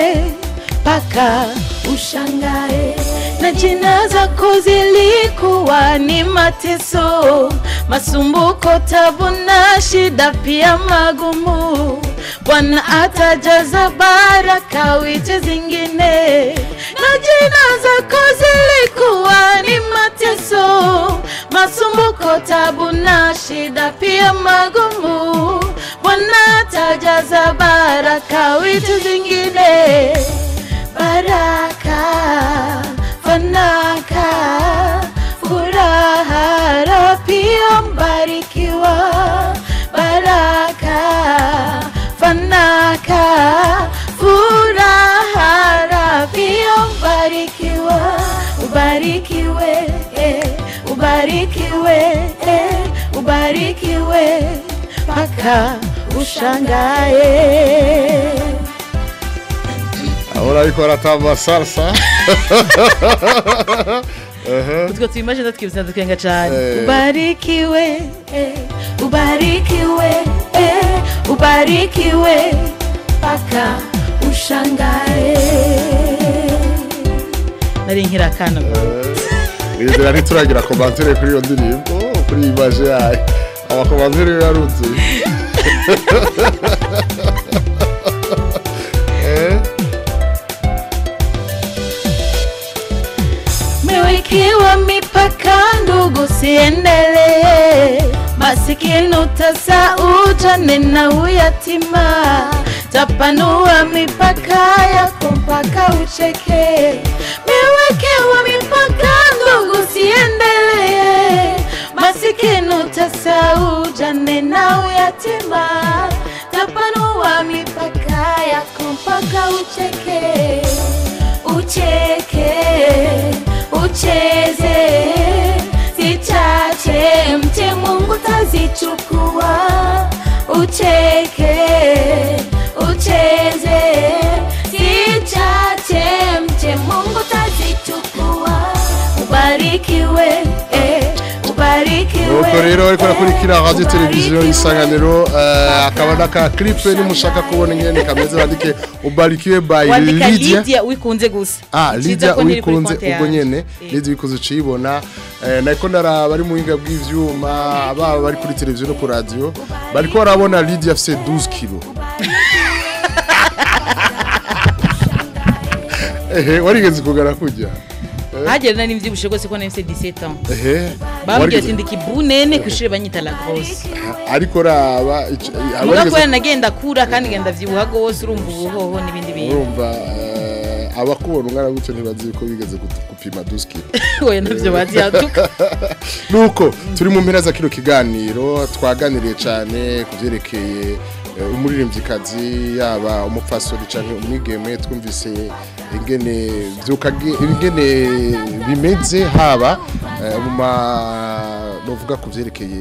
paka ushangae na jina zako zilikuwa ni mateso masumbuko tabu na shida pia magumu Bwana atajaza baraka wite zingine na jina zako zilikuwa ni mateso masumbuko tabu na shida pia magumu Bwana atajaza baraka wite zingine baraka fanaka furaha pia mbarikiwa baraka fanaka furaha pia mbarikiwa ubarikiwe ubarikiwe ubarikiwe paka ushangae ahora ariko aratamba salsa utwo twimagine twibutsa twenga cyane ubarikiwe ubarikiwe ubarikiwe paka ushangae nari nkira kana Rizera ntituragira komantere kuri iyo ndirimbo kuri image yayo abakomantere yarutse Mewekiwa mipaka ndugu siendelee masikini utasa ujane na uyatima tapanua mipaka yako mpaka ucheke Mewekiwa mipaka ndugu siendelee masikini utasa ujane na uyatima tapanua mipaka yako mpaka ucheke ucheke ucheze zichache mche Mungu tazichukua ucheke ucheze zichache mche Mungu tazichukua ubarikiwe ubarikiwe nuko rero ariko nakurikira radio televiziyo isanganiro akaba naka clip ni mushaka kubona ingene kameze bandike ubarikiwe by Lydia Uwikunze gusa Lydia Uwikunze ubwo nyene Lydia Uwikunze cibona nako naraba ari mu hinga bw'ivyuma ababa bari kuri televiziyo no ku radio bariko barabona Lydia afise 12 kilo warigeze kugara kujya hagera n'imvyibushe gose ko nafise 17 ans bambwiye ati ndikibunene kwishire banyita la grosse ariko raba abagore nagenda kura kandi genda vyibuha gose urumva ubuhoho n'ibindi bintu urumva abakubona umwana gutyo ntibazi ko bigeze gupima 12 kilo oya navyo bazi yatuka nuko turi mu mpera za kino kiganiro twaganiriye cyane kuvyerekeye umuririmvyikazi yaba umupfasori canke umwigeme twumvise ingene bimeze haba novuga kuvyerekeye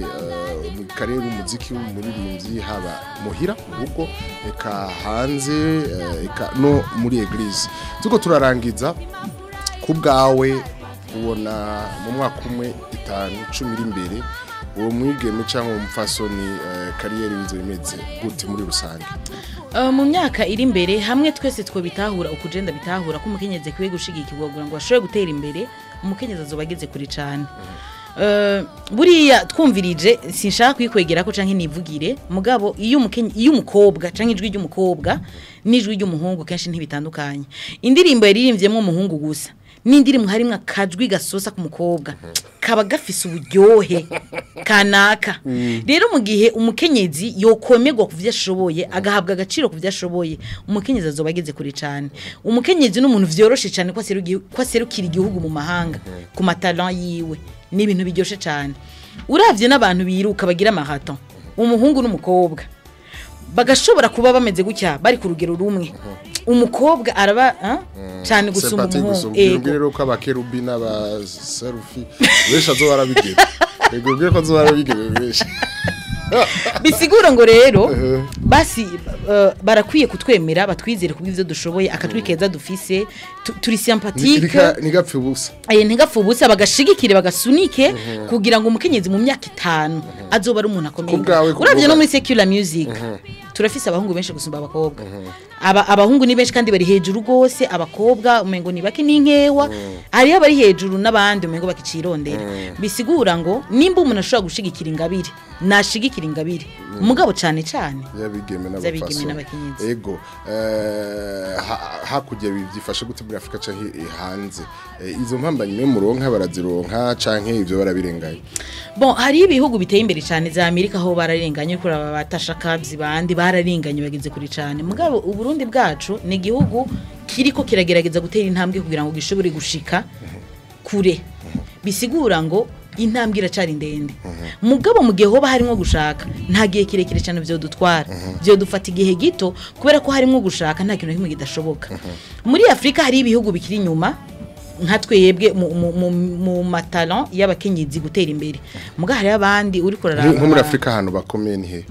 mu karere umuziki w'umuririmvyi haba muhira mu rugo eka hanze eka no muri eglise tuko turarangiza kubgawe ubona mu mwaka umwe 5-10 iri imbere uwo mwigeme cyangwa umupfasoni kariyeri bizo bimeze gute muri rusange mu myaka iri imbere hamwe twese two bitahura ukugenda bitahura ko umukenyeze kwiye gushigikirwa kugira ngo ashobore gutera imbere umukenyeze azobageze kuri cyane buriya twumvirije sinshaka kwikwegera ko canke nivugire mugabo iyo umukobwa canke ijwi ry'umukobwa n'ijwi ry'umuhungu kenshi ntibitandukanye indirimbo yaririmvyemo umuhungu gusa n'indirimbo harimwe akajwi gasosa ku mukobwa kaba gafise uburyohe kanaka rero mu gihe umukenyezi yokomerwa kuvya ashoboye agahabwa agaciro kuvya ashoboye umukenyezi azobageze kuri cyane umukenyezi n'umuntu vyoroshe cyane ko aserukira igihugu mu mahanga ku matalent yiwe ni ibintu biryoshe cyane uravye n'abantu biruka bagira marathon umuhungu n'umukobwa bagashobora kuba bameze gutya bari ku rugero rumwe umukobwa araba cyane gusumba umuhungu rero ko abakerubi n'abaserufi besha zo barabigera ego bwe ko zo barabigera besha bisigura ngo rero basi barakwiye kutwemera batwizere kubw'ivyo dushoboye akatwikeza dufise turi sympathique nigapfe ubusa ntigapfe ubusa bagashigikire bagasunike kugira ngo umukenyezi mu myaka 5 azoba ari umuntu akomeye uravye no muri secular music turafise abahungu benshi gusumba abakobwa abahungu ni benshi kandi bari hejuru gose abakobwa umengo ni baki n'inkewa ariyo bari hejuru n'abandi umengo bakicirondera bisigura ngo nimba umuntu ashobora gushigikira ingabire nashigikira ingabire mugabo cyane cyane yabigeme n'abakenyezi ego hakujya byifashe gute muri Afrika canke hanze izo mpambanye mwe muronka barazironka canke ivyo barabirengaye bon hari ibihugu biteye imbere cyane za Amerika aho bararenganye kuri aba batashakabzi bandi bararenganye bageze kuri cyane mugabo Uburundi bwacu ni igihugu kiriko kiragerageza gutera intambwe kugira ngo gishobore gushika kure bisigura ngo intambwe iracari ndende mugabo mu gihe hoba harimo gushaka nta gihe kirekire cyane byo dutwara byo dufata igihe gito kubera ko harimo gushaka nta kintu kimwe kidashoboka muri Afrika hari ibihugu bikiri inyuma nka twebwe mu matalent y'abakenyezi gutera imbere mugabo hari abandi uri kuraraba nko muri Afrika hano bakomeye ni he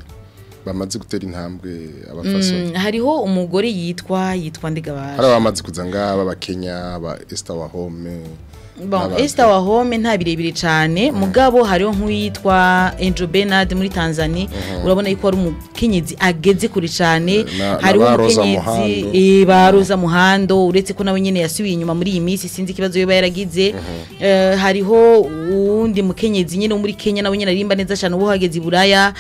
bamaze gutera intambwe abafasoni hariho umugore yitwa ndigabara hari abamaze kuzanga abakenya aba Esther wa home Esther wa home nta birebire cyane mugabo hariho nk'uyitwa Angel Bernard muri Tanzania urabona yuko ari umukenyezi ageze kuri cyane hariho umukenyezi baroza muhando uretse ko nawe nyene yasubiye inyuma muri iyi minsi sinzi kibazo yoba yaragize hariho undi mukenyezi nyene muri Kenya nawe nyene arimba neza cyane ubu hageze Buraya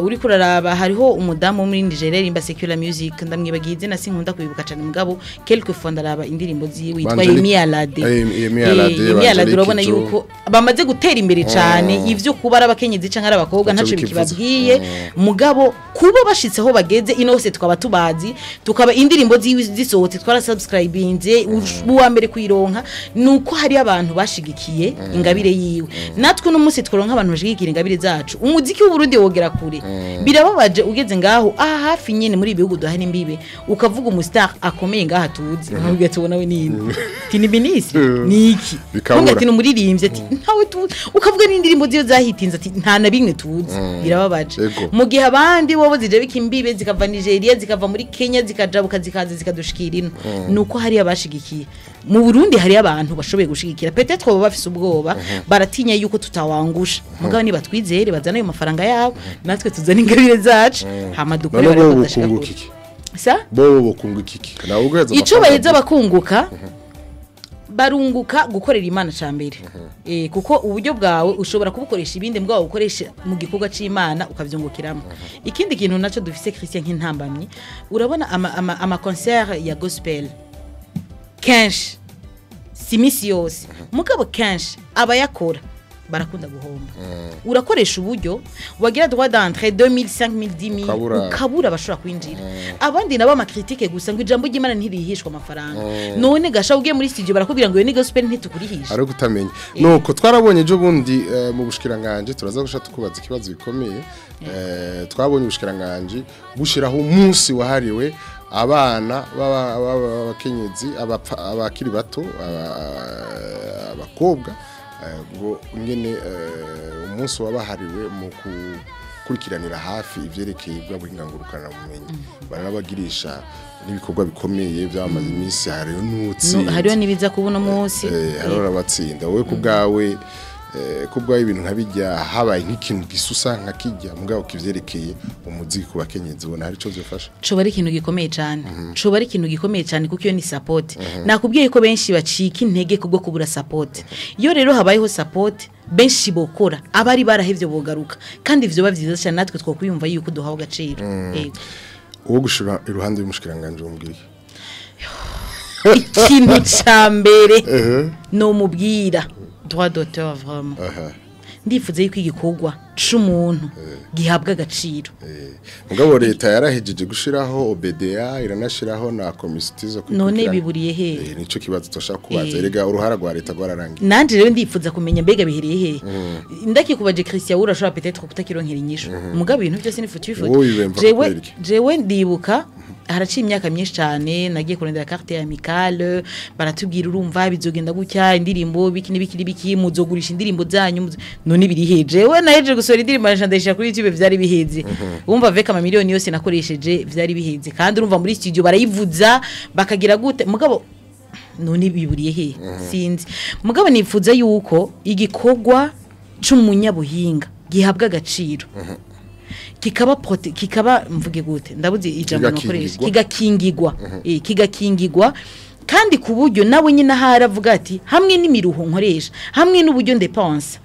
uri kuraraba hariho umudamu muri Nigeria rimba secular music ndamwibagize na sinkunda kubibuka cyane mugabo quelque fois ndaraba indirimbo ziwe yitwa Imana urabona yuko bamaze gutera imbere cyane ivyo kuba ari abakenyezi canke ari abakobwa ntaco bikibabwiye mugabo kuba bashitseho bageze inose twaba tubazi tukaba indirimbo zisohotse twara subscribinze uwa mbere kwironka nuko hari abantu bashigikiye ingabire yiwe natwe no musi tworonka abantu bashigikira ingabire zacu umuziki w'Uburundi wogera kure birababaje ugeze ngaho aha hafi nyene muri ibihugu duhana imbibe ukavuga umustar akomeye ngaha tuzi nubwo tubona we nini tini binisi niki nubwo ati umuririmbyi ati ntawe tu ukavuga n'indirimbo ziyo zahitinze ati nta na bimwe tuzi birababaje mu gihe abandi wobo zije bikimbibe zikava Nigeria zikava muri Kenya zikajabuka zikaza zikadushikira ino nuko hari abashigikiye mu Burundi hari abantu bashoboye gushigikira peut-être baba bafise ubwoba baratinya yuko tutawangusha mugabo ni batwizere bazana ayo mafaranga yabo natwe tuzana ingabire zacu hama dukore bari badashaka sa bo bokunguka iki nawe ugeze ico baheza bakunguka barunguka gukorera Imana cambere kuko uburyo bwawe ushobora kubukoresha ibindi mbwa ukoresha mu gikorwa c'Imana ukavyungukiramo ikindi kintu naco dufise Christian nk'intambamye urabona ama concert ya gospel kenshi simisi yose mugabo kenshi abayakora barakunda guhomba urakoresha uburyo wagira droit d'entrée 2000 5000 10000 ukabura bashobora kwinjira abandi nabo amacritique gusa ngo ijambo ry'Imana ntirihishwa amafaranga none gasha ugiye muri studio barakubwira ngo yo ni gospel ntitukurihisha ari gutamenya nuko twarabonye ejo bundi mu bushikiranganje turaza gushaka tukubaza ikibazo bikomeye twabonye ubushikiranganje bushiraho umunsi wahariwe abana b'abakenyezi abakiri bato abakobwa ngo ngene umunsi wabahariwe mu kurikiranira hafi ivyerekeye bw'abingangurukana bumenyi baranabagirisha n'ibikorwa bikomeye byamaze iminsi hariyo nutsi hariyo nibiza kubona umunsi hariyo abatsinda wowe kubwawe kubwa ibintu nkabijya habaye nk'ikintu gisusa nka kijya mugabo kivyerekeye umuziki ku bakenyezi ubona hari cyo zifasha coba ari ikintu gikomeye cyane coba ari ikintu gikomeye cyane kuko iyo ni support nakubwiye ko benshi bacika intege kubwo kubura support iyo rero habayeho support benshi bokora abari barahevye bogaruka kandi ivyo bavyiza cyane natwe twokuyumva yuko duhawe agaciro uwo gushira iruhande y'umushikiranganje umbwiye ikintu cyambere no mubwira droit d'auteur vraiment ndifuze yuko igikorwa c'umuntu gihabwa agaciro mugabo leta yarahejeje gushiraho OBDA iranashiraho na komisiyo none biburiye he nico kibazo toshaka kubaza erega uruhara rwa leta rwararangiye nanje rero ndifuza kumenya mbega bihiriye he ndakikubaje Christian urashobora peut-être kutakironkera inyishu mugabo ibintu byose ni futu jewe ndibuka haraciye imyaka myinshi cyane nagiye kurondera carte ya amicale baratubwira urumva bizogenda gutya indirimbo biki muzogurisha indirimbo zanyu none biri heje we naheje gusora indirimbo ndashaka kuri YouTube vyari biheze umva veka amamiliyoni yose nakoresheje vyari biheze kandi urumva muri studio barayivuza bakagira gute mugabo none biburiye he sinzi mugabo nifuza yuko igikorwa c'umunyabuhinga gihabwa agaciro kikaba mvuge gute ndabuze ijambo nakoresha kigakingigwa kandi kuburyo nawe nyine haravuga ati hamwe n'imiruho nkoresha hamwe n'uburyo ndepensa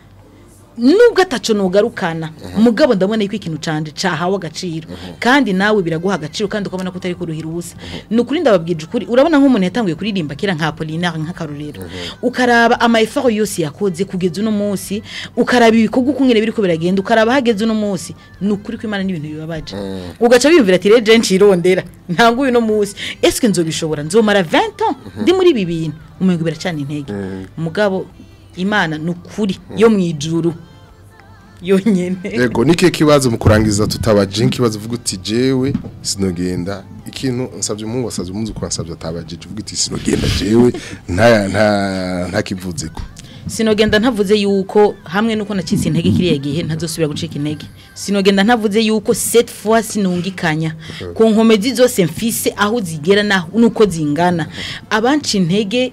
nubwo ataco nugarukana mugabo ndabona yuko ikintu canje cahawe agaciro kandi nawe biraguha agaciro kandi ukabona ko utari kuruhira ubusa nukuri ndababwije ukuri urabona nk'umuntu yatanguye kuririmba kira nka Apollinaire nk'akarorero ukaraba ama effort yose yakoze kugeza uno munsi ukaraba ibikorwa ukungene biriko biragenda ukaraba hageze uno munsi nukuri ko Imana n'ibintu bibabaje ugaca biyumvira ati rege ncirondera ntango uyu no munsi eske nzobishobora nzomara 20 ans ndi muri ibi bintu umengo biracana intege mugabo Imana nukuri yo mwijuru yonyene yego nike kibazo mu kurangiza tutabaje kibazo vuga uti jewe sinogenda ikintu nsavye umuntu wasavye umunzu kwa nsavye atabajije vuga uti sinogenda jewe nta kivuze ko sinogenda ntavuze yuko hamwe nuko nacitse intege kiriya gihe ntazosubira gucika intege sinogenda ntavuze yuko cette fois sinungikanya ku nkomezi zose mfise aho zigera naho nuko zingana abanci intege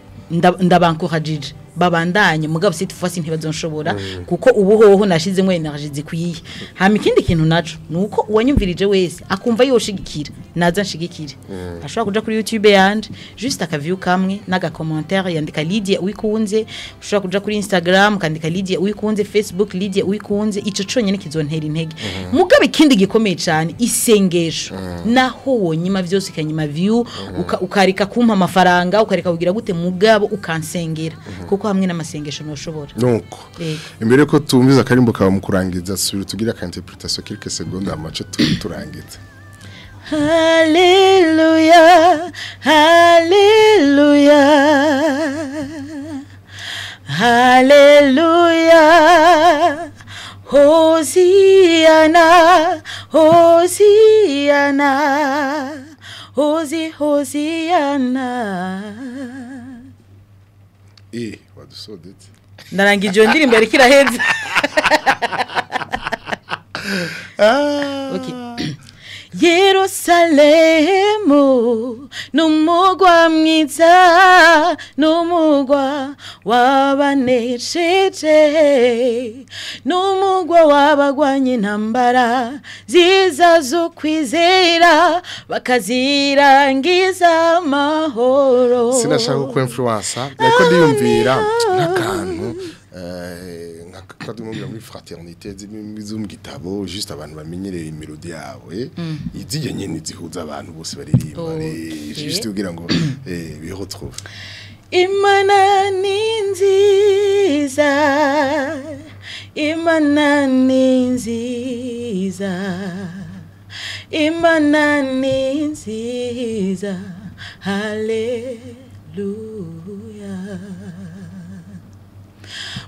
ndabankorajije babandanye mugabo cette fois ntibazonshobora kuko ubu hoho nashizemo energy zikwiye hama ikindi kintu naco nuko uwanyumvirije wese akumva yoshigikira naza nshigikire ashobora kuja kuri YouTube yanje juste akaview kamwe naga commentaire yandika Lydia Uwikunze ushobora kuja kuri Instagram kandika Lydia Uwikunze Facebook Lydia Uwikunze ico conyene kizontera intege mugabo ikindi gikomeye cyane isengesho naho wonyima vyose kanyima view ukarika kumpa amafaranga ukarika kugira gute mugabo ukansengera kuko ko hamwe n'amasengesho noshobora nuko imbere ko tumbiza akarimbo kawe mu kurangiza subira tugira ka interpretation quelques secondes amace turangiza. Hallelujah, hallelujah, hallelujah, Hosiana, Hosiana, Hosiana. Wadusodetse. Narangije iyo ndirimbo ariko iraheze. Okay. Yerusalemu numugwa mwiza numugwa wabanesheje numugwa wabagwanye intambara ziza zo kwizera bakazirangiza amahoro. Sinashaka ko influencer ariko ndiyumvira n'akantu kadumubira muri fraternité z'imizum gitabo juste abantu bamenyereye imelodi yawe izije nyene zihuza abantu bose baririmba juste kugira ngo bi retrouve. Imana ni nziza, Imana ni nziza, Imana ni nziza, haleluya.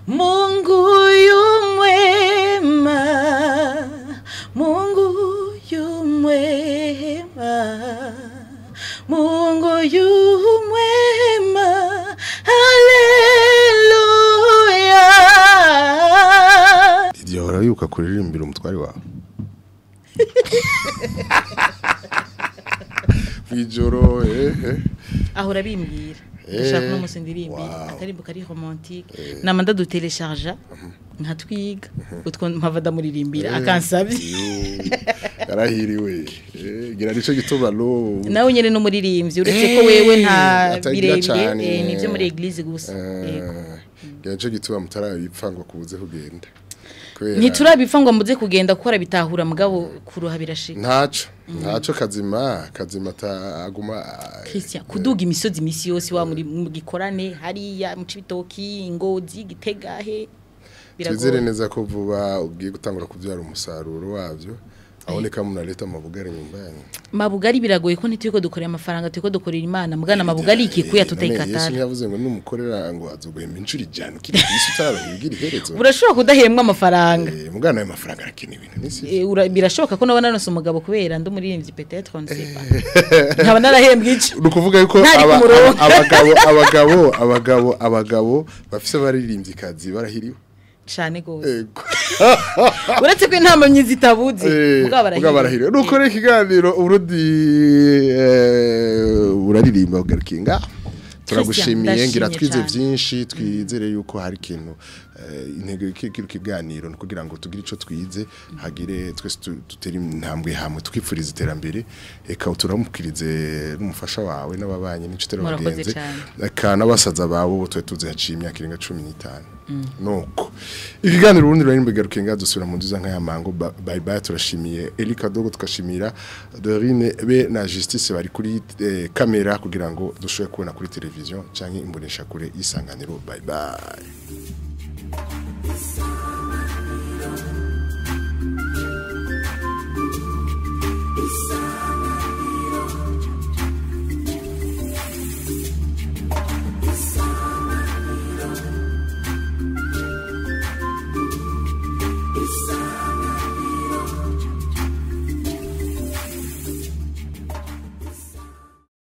Mungu yumwema, Mungu yumwema, Mungu yumwema, haleluya. Lydia urayuka kuririmbira umutwari wawe Wijoro ahora bimbwira ndashaka no musindirimbi akarimbo kari romantique namanda du télécharger nkatwiga utwo mpavada muririmbira akansabye yarahiriwe gira nico gituma lo nawe nyene no muririmbyi uretse ko wewe nta birebire nivyo muri église gusa gira nico gituma mutarabipfangwa kubuze kugenda ntiturabipfangwa muze kugenda gukora bitahura mugabo kuruha birashika ntaco kazima aguma Christian kuduga imisozi misi yose wa muri gikorane hariya mu cibitoki ingozi gitegahe bizere neza ko vuba ugiye gutangura kuvyara umusaruro wavyo aboneka munaleta mabugari nyumbani mabugari biragoye ko ntitiko dukorera amafaranga tiko dukorera Imana mugana mabugari ikikuya tutayikatara Yesu yavuze ngo numukorera ngo azoguhemba incuri jana kiri Yesu tarabigira iherezo urashoboka kudahembwa amafaranga mugana ayo mafaranga arakene ibintu nisi birashoboka ko nabona nose umugabo kubera ndumuririmbyi peut-être on sait pas nkaba narahembwa iki nukuvuga yuko abagabo bafise baririmbyi kazi barahiriwe cyane gose uretse ko intamamyi zitabuze mugabo barahiriwe nuko reka ikiganiro Uburundi buraririmba ugarukinga turagushimiye ngira twize byinshi twizere yuko hari ikintu intego kiganiro no kugira ngo tugire ico twize hagire twese tutera intambwe hamwe twipfuriza iterambere eka turamukirize n'umufasha wawe n'ababanye n'icitero bagenze eka nabasaza babo twe tuzaciye imyaka irenga 15 nuko ikiganiro Uburundi ruraririmba ugarukinga dusubira mu nduza nka yamango bye bye turashimiye Elika Dogo tukashimira Dorine be na Justice bari kuri kamera kugira ngo dushobe kubona kuri televiziyo canke imbonesha kure isanganiro bye bye.